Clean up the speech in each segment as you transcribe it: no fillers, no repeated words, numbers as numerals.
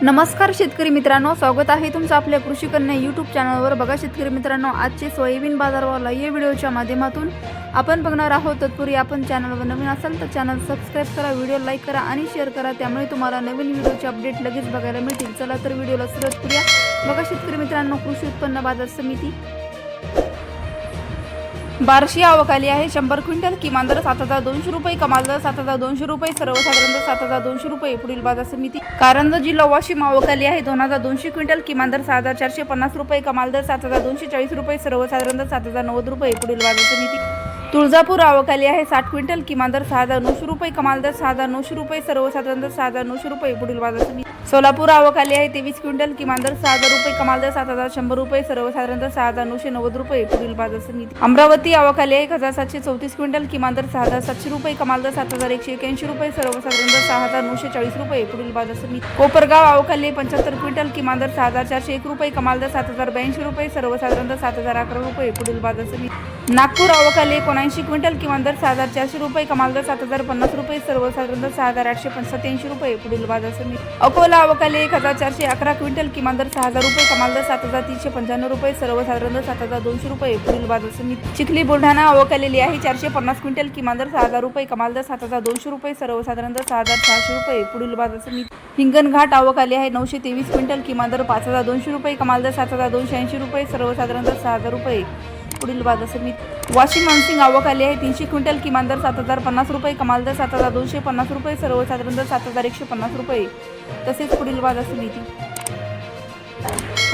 नमस्कार शेतकरी मित्रांनो, स्वागत आहे तुमचं आपल्या कृषी कन्या यूट्यूब चॅनलवर। बघा शेतकरी मित्रांनो, आजचे सोयाबीन बाजारभाव या व्हिडिओच्या माध्यमातून आपण बघणार आहोत। तत्पूर्वी आपण चॅनलवर नवीन असाल तर चॅनल सबस्क्राइब करा, व्हिडिओ लाईक करा आणि शेअर करा, त्यामुळे तुम्हाला नवीन व्हिडिओचे अपडेट लगेच बघायला मिळतील। चला तर व्हिडिओला सुरुवात करूया। बघा शेतकरी मित्रांनो, कृषी उत्पन्न बाजार समिती बार्शी आवक आली आहे। 100 क्विंटल किमान दर 7200 रुपये, कमाल दर 7200 रुपये, सर्वसाधारण दर 7200 रुपये। पुढील बाजार समिती कारंजा जिल्हा वाशिम आवक आली आहे। 2200 क्विंटल किमान दर 6450 रुपये, कमाल दर 7240 रुपये, सर्वसाधारण दर 7090 रुपये। पुढील बाजार समिती तुळजापूर आवक आली आहे। 60 क्विंटल किमान दर 6900 रुपये, कमाल दर 6900 रुपये, सर्वसाधारण दर 6900 रुपये। पुढील बाजार समिती सोलापूर आवक आली आहे। 23 क्विंटल किमान दर 6000 रुपये, कमाल दर 7100 रुपये, सर्वसाधारण दर 6990 रुपये। पुढील बाजार समिती अमरावती आवक आली आहे। 1734 क्विंटल किमान दर 6700 रुपये, कमाल दर 7181 रुपये, सर्वसाधारण दर 6940 रुपये। पुढील बाजार समिती कोपरगाव आवक आली आहे। 75 क्विंटल किमान दर 6401 रुपये, कमाल दर 7082 रुपये, सर्वसाधारण दर 7011 रुपये। पुढील बाजार समिती नागपूर आवक आली आहे। 79 क्विंटल किमान दर 6400 रुपये, कमाल दर 7050 रुपये, सर्वसाधारण दर 6887 रुपये। पुढील बाजार समिती अकोला आवक आली आहे। 1411 क्विंटल किमान दर 6000 रुपये, कमाल दर 7395 रुपये, सर्वसाधारण दर 7200 रुपये। पुढील बाजार समिती चिखली बुलढाणा आवक आलेली आहे। 450 क्विंटल किमान दर 6000 रुपये, कमाल दर 7200 रुपये, सर्वसाधारण दर 6600 रुपये। पुढील बाजार समिती हिंगणघाट आवक आली आहे। 923 क्विंटल किमान दर 5200 रुपये, कमाल दर 7280 रुपये, सर्वसाधारण दर 6000 रुपये। पुढील बाजार समिती वाशिम मानसिंग आवक आली आहे। 300 क्विंटल किमान दर 7050 रुपये, कमाल दर 7250 रुपये, सर्वसाधारण दर 7150 रुपये। तसेच पुढील बाजार समिती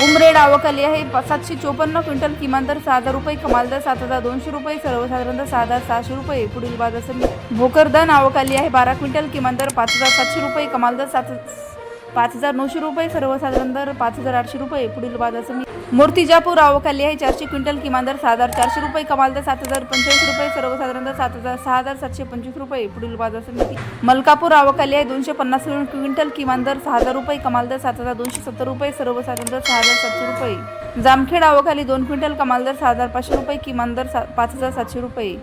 उमरेड आवक आली आहे। 754 क्विंटल किमान दर 6000 रुपये, कमाल दर 7200 रुपये, सर्वसाधारण दर 6700 रुपये। पुढील बाजार समिती भोकरदन आवक आली आहे। 12 क्विंटल किमान दर 5700 रुपये, कमाल दर 5900 रुपये, सर्वसाधारण दर 5800 रुपये। पुढील बाजार समिती मूर्तिजापूर आवक आली आहे। 400 क्विंटल किमान दर 6400 रुपये, कमाल दर 7045 रुपये, सर्वसाधारण दर 6725 रुपये। पुढील बाजार समिती मलकापूर आवक आली आहे। 250 क्विंटल किमान दर 6000 रुपये, कमाल दर 7270 रुपये, सर्वसाधारण दर 6700 रुपये। जामखेड आवक आली 2 क्विंटल, कमाल दर 6500 रुपये, किमान दर 5700 रुपये।